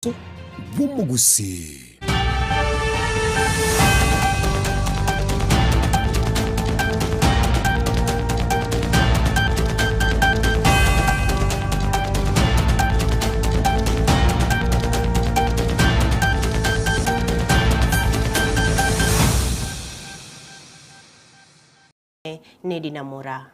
bw'umugusi. Nedinamura.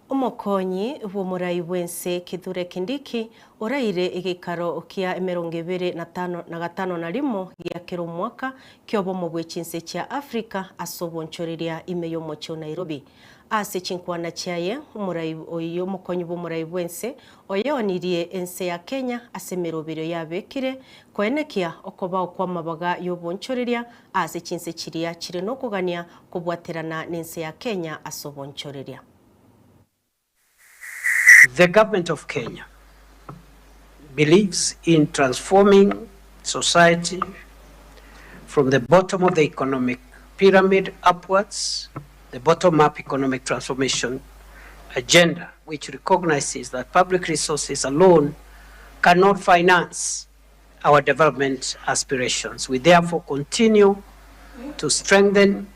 Omukonyi bw'omurai bwense Kithure Kindiki oraire igikaro kia 25 gia kero mwaka kiobomo bwe Chinsa cha Afrika asobonchoreria imeyo mocho Nairobi ase chinkwana chaye omurai oyo mukonyi bw'omurai bwense oyonirie ense ya Kenya asemerobero yabekire kwenekia okoba kwa mabaga yobonchoreria ase Chinsa chiria chire nokugania kubwaterana n'ense ya Kenya asobonchoreria. The government of Kenya believes in transforming society from the bottom of the economic pyramid upwards, the bottom-up economic transformation agenda, which recognizes that public resources alone cannot finance our development aspirations. We therefore continue to strengthen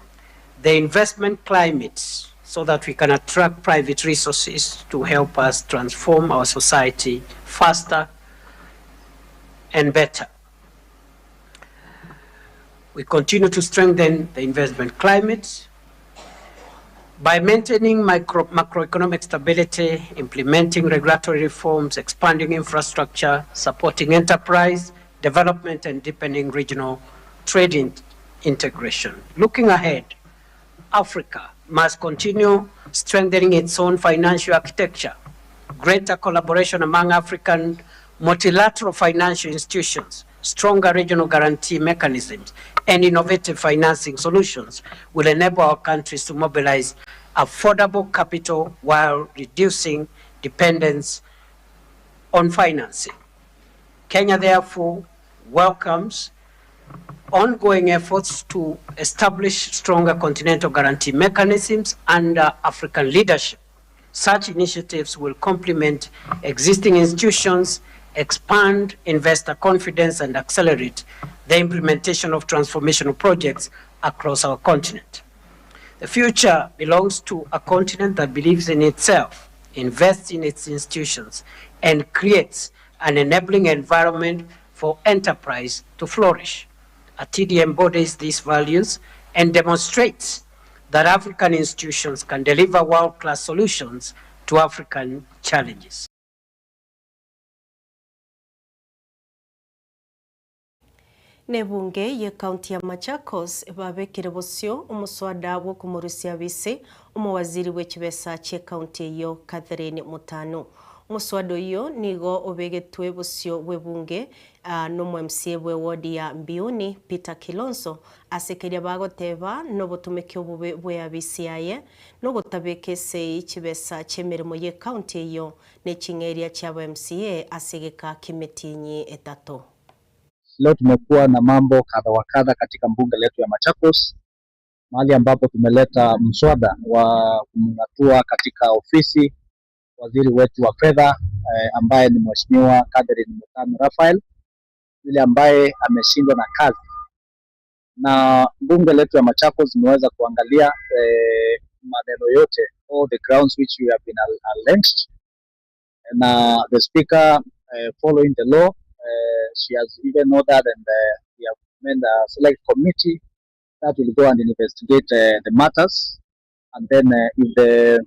the investment climate so that we can attract private resources to help us transform our society faster and better. We continue to strengthen the investment climate by maintaining macroeconomic stability, implementing regulatory reforms, expanding infrastructure, supporting enterprise development, and deepening regional trade integration. Looking ahead, Africa must continue strengthening its own financial architecture, greater collaboration among African multilateral financial institutions, stronger regional guarantee mechanisms, and innovative financing solutions will enable our countries to mobilize affordable capital while reducing dependence on financing. Kenya therefore welcomes ongoing efforts to establish stronger continental guarantee mechanisms under African leadership. Such initiatives will complement existing institutions, expand investor confidence, and accelerate the implementation of transformational projects across our continent. The future belongs to a continent that believes in itself, invests in its institutions, and creates an enabling environment for enterprise to flourish. TD embodies these values and demonstrates that African institutions can deliver world-class solutions to African challenges. Nebunge ye kaunti ya Machakos babekire bosyo umuswada wo kumurusia bise umwaziri w'ekibesa kye kaunti yo Catherine Mutano. Umuswada yo nigo obegetwe bosyo webunge no MCA we wodi ya Mbiuni Peter Kilonzo asekeria bagoteba no botumekyo bwe abisiaye no gotabekese ikibesa kyemerimo ye kaunti yo ne kingeria kya MCA asegeka kimetinyi etato. Leo tumekuwa na mambo kadha wa kadha katika mbunge letu ya Machakos, mahali ambapo tumeleta mswada wa kumngatua katika ofisi waziri wetu wa fedha ambaye ni Mheshimiwa Catherine Mutano Raphael, yule ambaye ameshindwa na kazi. Na mbunge letu ya Machakos imeweza kuangalia maneno yote, all the grounds which we have been alleged, and the speaker following the law, she has even ordered, and we have made a select committee that will go and investigate the matters, and then if the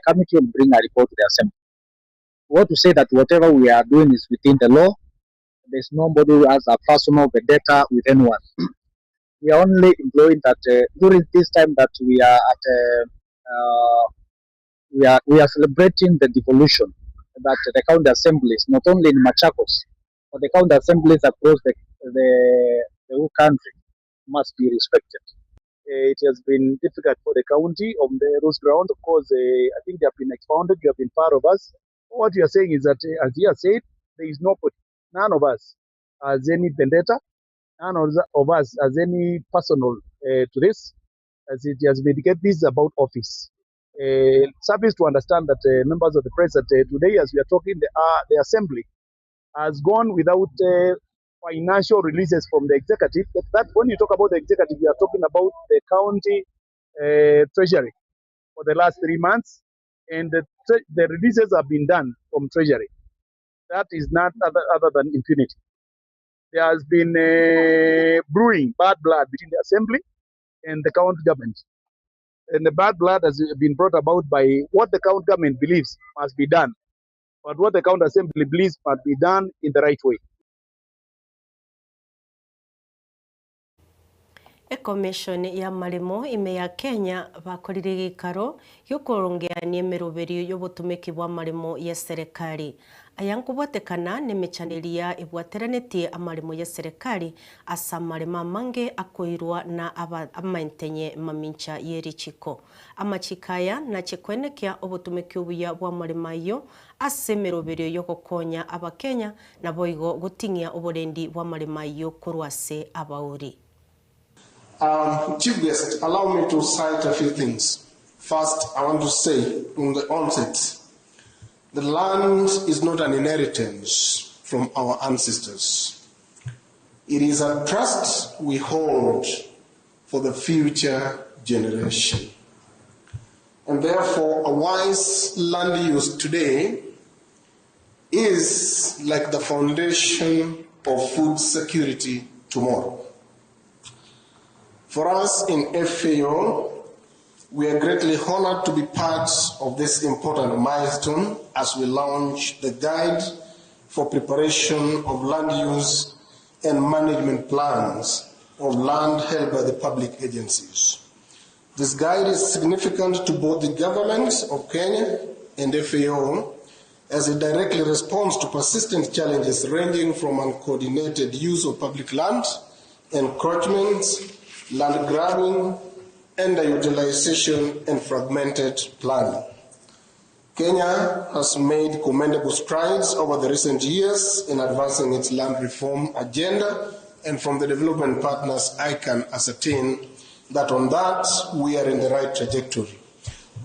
committee will bring a report to the assembly. We want to say that whatever we are doing is within the law. There's nobody who has a personal vendetta with anyone. We are only employing that during this time that we are at we are celebrating the devolution that the county assemblies, not only in Machakos, but the county assemblies across the whole country, must be respected. It has been difficult for the county on those grounds. Of course, I think they have been expounded. You have been part of us. What you are saying is that, as you have said, there is nobody, none of us as any vendetta, none of us as any personal to this, as it has been indicated, this is about office. Service to understand that members of the press that today, as we are talking, the assembly has gone without financial releases from the executive. That when you talk about the executive, we are talking about the county treasury for the last 3 months, and the releases have been done from treasury. That is not other than impunity. There has been brewing bad blood between the assembly and the county government. And the bad blood has been brought about by what the county government believes must be done, but what the county assembly believes must be done in the right way. Commission ya marimo ime ya Kenya bakorire gikaro gyokurungiania emeroberio y'obutumiki bwa marimo ya serikali ayankubwatekana nemechaniria ibwateranĩtie amarimo ya serikali asa marimo mange akoirwa na amaintenye mamincha yerichiko amachikaya na chikwenekia obutumiki obuya bwa marimo yo ase emeroberio y'ogokonya abakenya na boigo gutingia oborendi bwa marimo yo kurwase abauri. Chief Guest, allow me to cite a few things. First, I want to say from the onset, the land is not an inheritance from our ancestors. It is a trust we hold for the future generation. And therefore, a wise land use today is like the foundation of food security tomorrow. For us in FAO, we are greatly honored to be part of this important milestone as we launch the Guide for Preparation of Land Use and Management Plans of Land held by the public agencies. This guide is significant to both the government of Kenya and FAO as it directly responds to persistent challenges ranging from uncoordinated use of public land, encroachments, land grabbing, underutilization, and fragmented planning. Kenya has made commendable strides over the recent years in advancing its land reform agenda, and from the development partners, I can ascertain that on that, we are in the right trajectory.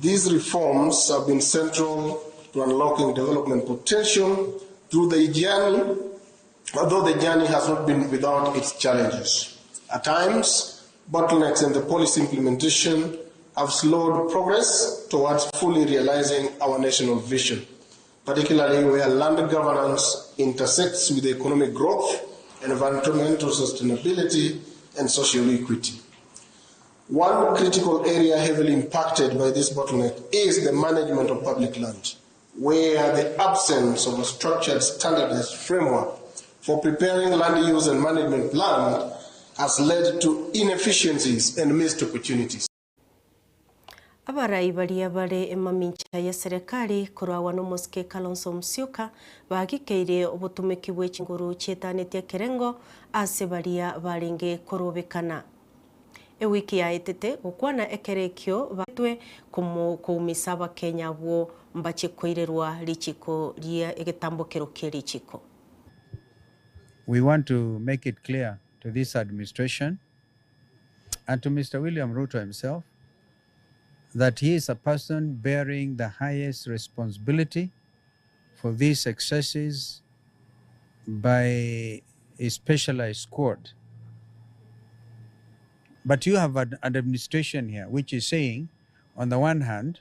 These reforms have been central to unlocking development potential through the journey, although the journey has not been without its challenges. At times, bottlenecks in the policy implementation have slowed progress towards fully realizing our national vision, particularly where land governance intersects with economic growth, environmental sustainability, and social equity. One critical area heavily impacted by this bottleneck is the management of public land, where the absence of a structured, standardized framework for preparing land use and management plan has led to inefficiencies and missed opportunities. Abarai baria bare emamincha ya serikali kurwa no Moske Kalonzo Musyoka bagikeire obutumiki bw'ekinguru cyetanĩtie kerengo ase baria barenge kurubikana. Ewiki ya etete gukwana ekerekyo batwe kumisa abakenya bwo mbachikoirerwa lichiko lia egetambokero kerichiko. We want to make it clear to this administration and to Mr. William Ruto himself that he is a person bearing the highest responsibility for these excesses by a specialized court. But you have an administration here which is saying, on the one hand,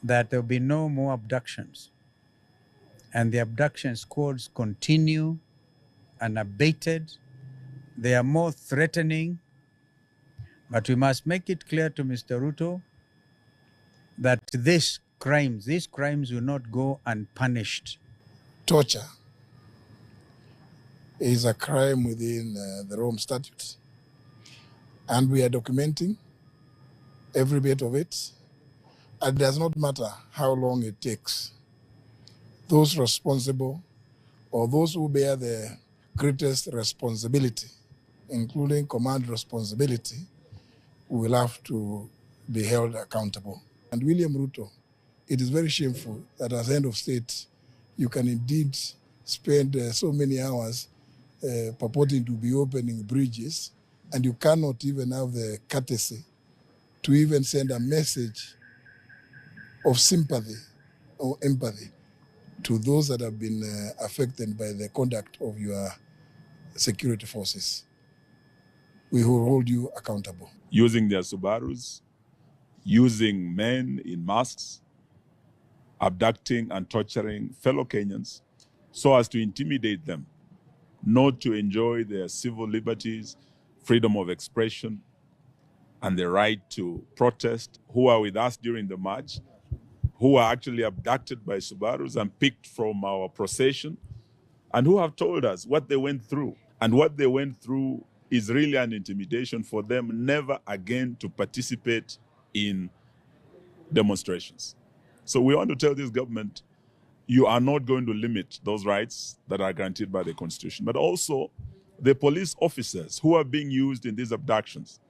that there will be no more abductions, and the abduction squads continue unabated. They are more threatening, but we must make it clear to Mr. Ruto that these crimes will not go unpunished. Torture is a crime within the Rome Statutes, and we are documenting every bit of it. It does not matter how long it takes. Those responsible or those who bear the greatest responsibility, including command responsibility, will have to be held accountable. And William Ruto, it is very shameful that as head of state, you can indeed spend so many hours purporting to be opening bridges, and you cannot even have the courtesy to even send a message of sympathy or empathy to those that have been affected by the conduct of your security forces. We will hold you accountable. Using their Subarus, using men in masks, abducting and torturing fellow Kenyans so as to intimidate them, not to enjoy their civil liberties, freedom of expression, and the right to protest, who are with us during the march, who are actually abducted by Subarus and picked from our procession, and who have told us what they went through. And what they went through is really an intimidation for them never again to participate in demonstrations. So we want to tell this government, you are not going to limit those rights that are guaranteed by the Constitution, but also the police officers who are being used in these abductions.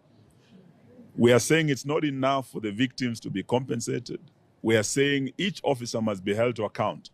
We are saying it's not enough for the victims to be compensated. We are saying each officer must be held to account.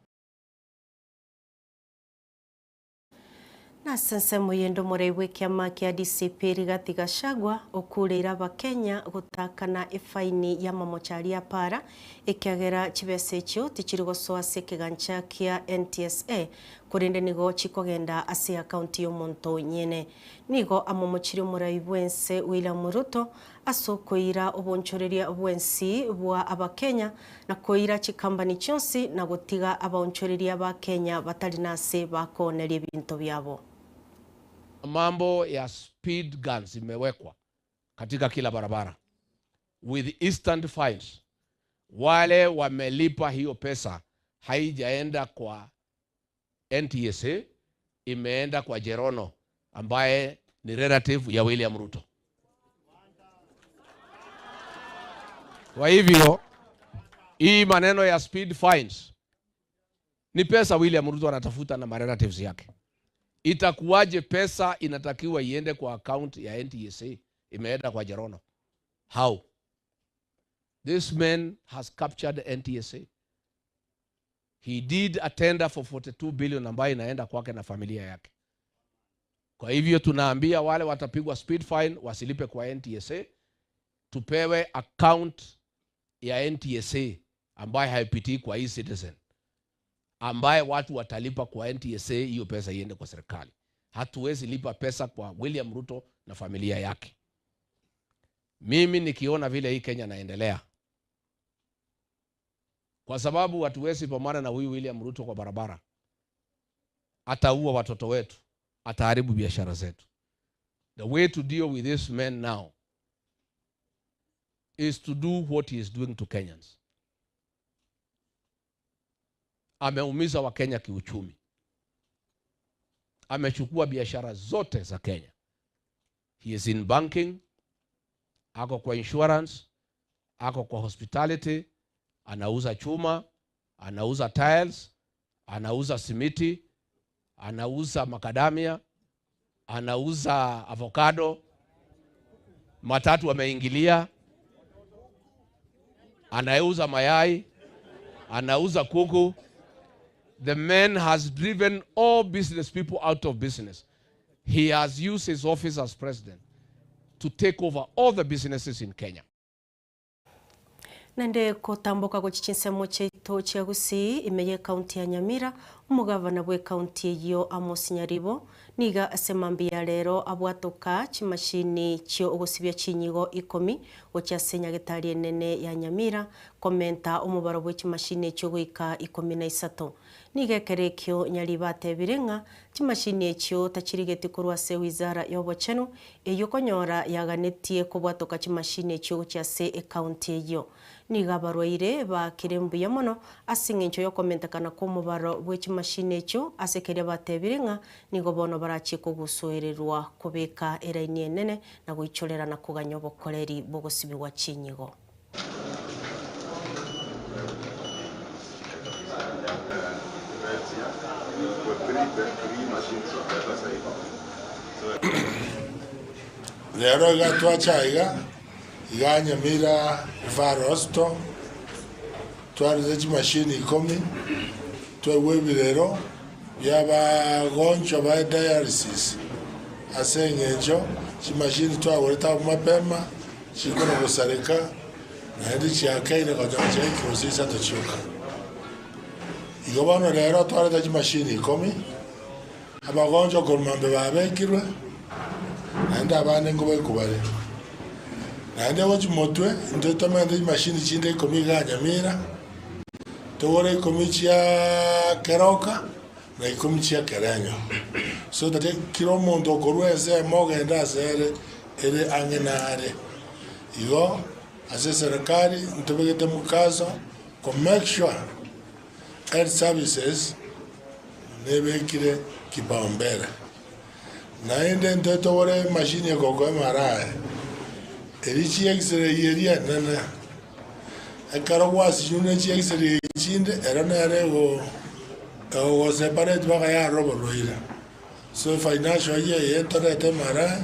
Na sasa muyendo murewe kiama kia DCP Rigathi Gachagua okurira abakenya gutakana ifaini ya mamochari para ikiagera chibese ekyo tikiri gosoa sekigancha kia NTSA kurinde nigo chikogenda ase account y'omonto nyene nigo amomochiri murai bwense William Ruto asokoira obonchoreria bwensi bwa abakenya na koira chikambani chonsi na gutiga abonchoreria abakenya batali nase bakonera ebinto byabo. Mambo ya speed guns imewekwa katika kila barabara with instant fines. Wale wamelipa hiyo pesa haijaenda kwa NTSA, imeenda kwa Jerono ambaye ni relative ya William Ruto. Kwa hivyo hii maneno ya speed fines ni pesa William Ruto anatafuta na relatives yake. Itakuwaje pesa inatakiwa iende kwa account ya NTSA imeenda kwa Jerono? How? This man has captured NTSA. He did a tender for 42 billion ambayo inaenda kwake na familia yake. Kwa hivyo tunaambia wale watapigwa speed fine wasilipe kwa NTSA, tupewe account ya NTSA ambayo haipitii kwa e-Citizen, ambaye watu watalipa kwa NTSA, hiyo pesa iende kwa serikali. Hatuwezi lipa pesa kwa William Ruto na familia yake. Mimi nikiona vile hii Kenya naendelea, kwa sababu hatuwezi pambana na huyu William Ruto kwa barabara, ataua watoto wetu, ataharibu biashara zetu. The way to deal with this man now is to do what he is doing to Kenyans. Ameumiza wa Kenya kiuchumi. Amechukua biashara zote za Kenya. He is in banking, ako kwa insurance, ako kwa hospitality, anauza chuma, anauza tiles, anauza simiti, anauza macadamia, anauza avocado, matatu ameingilia, anauza mayai, anauza kuku. The man has driven all business people out of business. He has used his office as president to take over all the businesses in Kenya. Nende kotamboka go Chinsa mocheto chagusi imeye county ya Nyamira umugavana bwe county yo Amos Nyaribo niga asemambia lero abwatoka chimashini chyo ogosibya chinyigo 10 okyasenya getali enene ya Nyamira komenta umubaro bwe chimashini chyo gwika 13 niga kerekyo nyali batebirenga chimashini ekyo tachirigete kurwa se wizara yobocheno eyo konyora yaganetie kubwatoka chimashini ekyo cyase county yo niga barwaire ba kirembuye mono asingencho yo komentakana ko mubaro bwe chimashini ekyo asekeria batebirenga nigo bono barachiko gusoererwa kubeka eraini enene na guichorera na kuganya obokoreri bogosibi wa chinyigo. Lero gatwachaiga Nyamira varosto twarize chimashini 10 twewe birero yaba goncho ba dialysis asengejo chimashini twa woleta mapema chikono kusarika na ndi chiakaire kwa chaki kusisa tochuka igobano lero twaleta chimashini ikomi abagonjo kolmambe babekirwe nandi abane ngo bekubale nandi wo chimotwe ndo tomende chimashini chinde ikomi ganyamira tore ikomi chia keroka na ikomi chia kerenyo so that kilo mondo korweze mogenda sere ele angenare igo ase serikali ntobegete mukazo ko make sure health services nebekire kipaumbele na ende ndoto wore machine ya gogo marae elichi x-ray yeria nana akaro wasi yune chi x-ray chinde era na rego o separate baka ya robo roira so financial ye entorete mara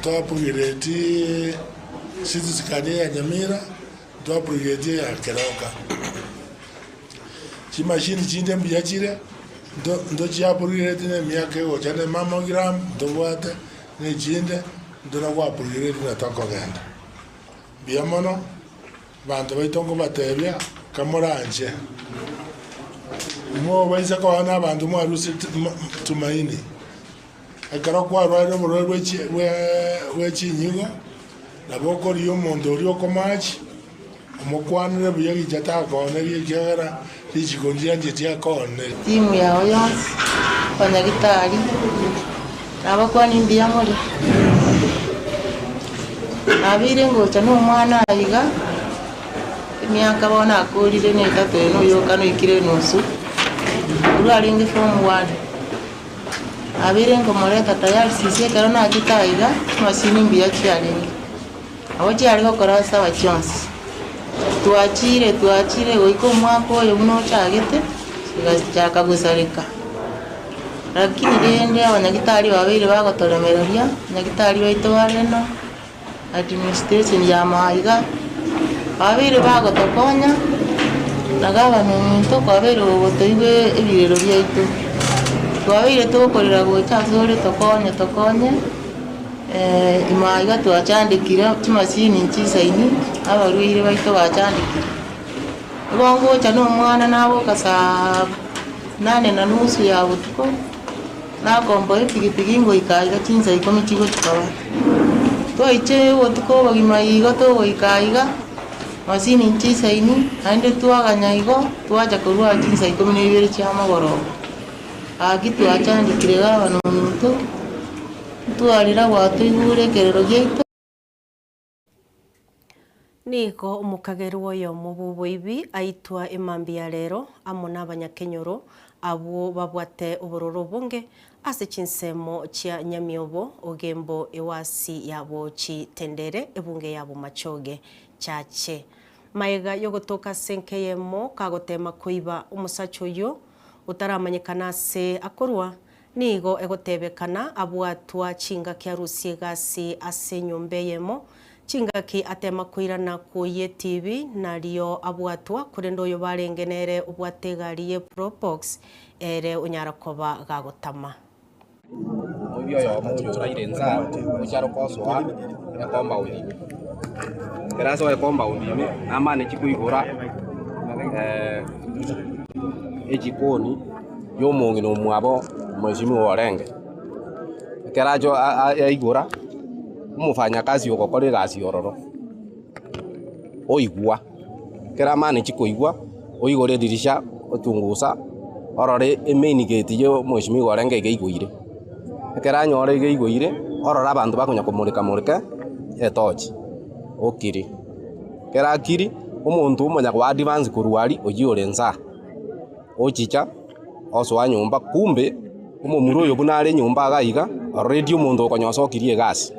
to apureti sisi kani ya nyamira to apureti ya keroka chi machine chinde mbiyachire ndo chia pureti ne miake o chane mammogram ndo wate ne chinde ndo na wa pureti na toko ganda biamono bantu baitongo batebya kamoranje mo baisa ko ana bantu mo arusi tumaini akara kwa rwaro mo wechi nyigo na boko riyo mondo riyo komachi mo kwanre buya gijata ko ne gigera rijigonjia ndiye ko ne timu ya oyons banyagitari abakwani mbia muri abire ngocha no mwana ayiga imyaka bona akurire ne itatu eno yoka no ikire nusu uraringe form 1 abire ngo moreta tayari sisi karona akitaiga masini mbia chiaringe abachi ari gukora sawa chance tuachire goiko mwako yo muno chagete sigachaka gusarika lakini rende abanyagitari babiri bagotoremereria nyagitari baito bareno administration ya maiga babiri bagotokonya nagaba n'umuntu kwabere ubutoibe ibirero byaitu twabire tukorera gocha zore tokonye imaiga twachandikira tumasini nchisaini abarwire baito bachandikira bongo cha no mwana nabo kasa 8:30 ya butuko na kombo ipigipigi ngo ikaiga Chinsa ikomi chigo tukaba toiche butuko bagimaiga to ikaiga masini nchisaini ande tuaganya igo tuacha kurwa Chinsa ikomi n'ibere cy'amagoro agitu achandikire gaba no muntu tuarira watu igure kerero gyeito niko umukagero oyo mububo ibi aitwa imambia rero amona abanyakenyoro abo babwate ubururu bunge ase chinsemo chia nyamiobo ogembo ewasi yabo chitendere ebunge yabo machoge chache maiga yogotoka senkeyemo kagotema kuiba umusacho yo utaramanyekana se akorwa nigo egotebekana abwatwa chinga kya rusi gasi ase nyombeyemo chingaki atema kuirana kuye TV nariyo abwatwa kurendo yo barengenere ubwategariye Probox ere unyarakoba gagotama Oyo yo mujura irenza ucharo koswa ya compound keraso ya compound amane chikuigura ejikoni yo mungino mwabo mheshimiwa Warenge kerajo aigura umufanya kazi ukokore kazi ororo oigwa kera mane chikoigwa oigore dirisha otungusa orore main gate yo mheshimiwa Warenge geigwire kera nyore geigwire orora abantu bakunya kumurika etochi okiri kera kiri umuntu umunya kwa advance kuruari ojiurenza ochicha oswa nyumba kumbe umumuro yo bunare nyumba agaiga radio umuntu okonyosokirie gas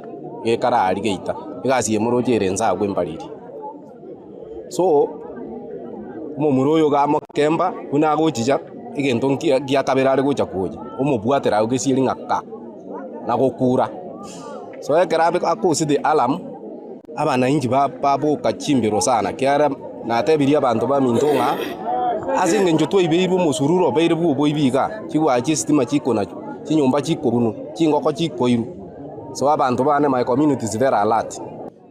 gekara ari geita igasi yemurojere nza gwembariri so umumuro yo gamo kemba kuna gochija igento gia kabera ari gocha kuja umubwatera ugesieri ngaka na gukura so ekerabe akusi the alarm abana inji babo kachimbiro sana kiara na tebiria abantu ba mintonga Asinge njotwa ibeiru musururo beiru boibiga chigwachi stima chiko na chinyomba chiko bunu chingoko chiko iru. So abantu bane my community is very alert.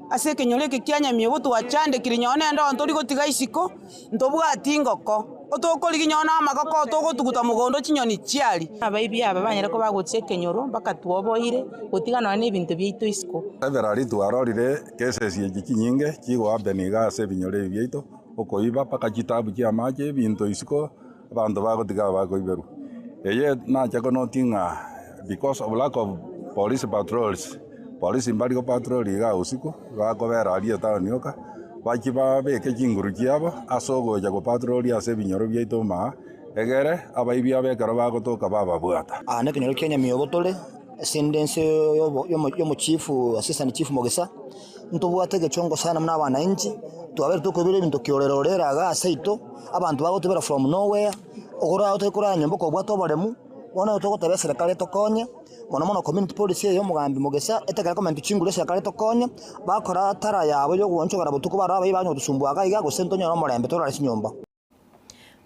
Ase kenyoleke kyanya miobo twachande kirinyone ndo ntori gotiga isiko ntobwati ngoko otokori ginyona magoko togotuguta mugondo chinyoni chiari abaibi aba banyera ko bagotse kenyoro bakatwoboire gotigana n'ebintu byito isiko severali twarorire cases nyinge chigo abeniga ase binyore byito okoiba paka chitabu chia mache bintu isiko abantu bagotiga bagoiberu eye nacha konotinga because of lack of police patrols. Polisi mbali ko patroli ga usiku bakobera ali taonioka bachiba beke chinguru chiabo asogoja ko patroli ase binyoro byaito ma egere abaibi abekaro bagotoka bababwata ne kenyoro Kenya miyobotole sendense yo chief assistant chief Mogesa ntobwate gechongo sana mna abananchi twabere tukobire bintu kiorerorera ga seito abantu bagotebera from nowhere ogora otekora nyombo ko bwato baremu bona otogotebera serikali tokonya mono community policy yo mugambi Mogesa etegera comment chingure serikali tokonya bakora tara yabo yo guonchogara butuko barabayi banyo tusumbwaga iga gusentonya no morembe torari sinyomba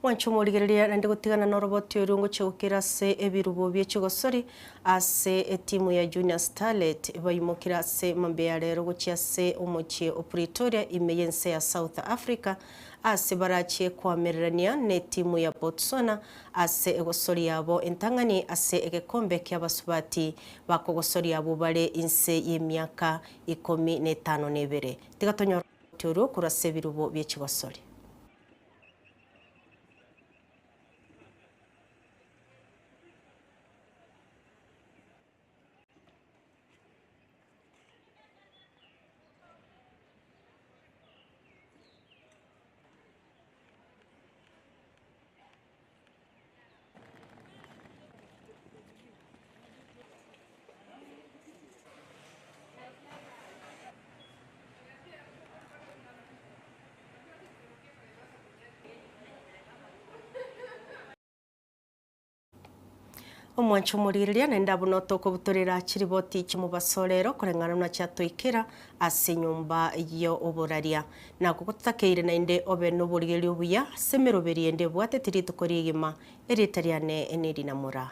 wanchumurigereria nandi gutigana no roboti urungu chukira se ebirubo byechigosori ase etimu ya Junior Starlet bayimukira se mambeya rero guchya se umuchi Pretoria imeyense ya South Africa ase barachie kwamererania ne timu ya Botswana ase egosori yabo entangani ase egekombe ky'abasubati bakogosori yabo bare inse y'emyaka 15 nebere tigatonyo turu kurase birubo byechigosori. Omwanchumuriria nenda buno tokobutorera chiriboti chimubasorero kurengana na chatoikera ase nyumba yo oboraria na gukutakeire nainde obe no burigeri obuya semeroberie ende bwate tirito korigima eritariane eneri namura.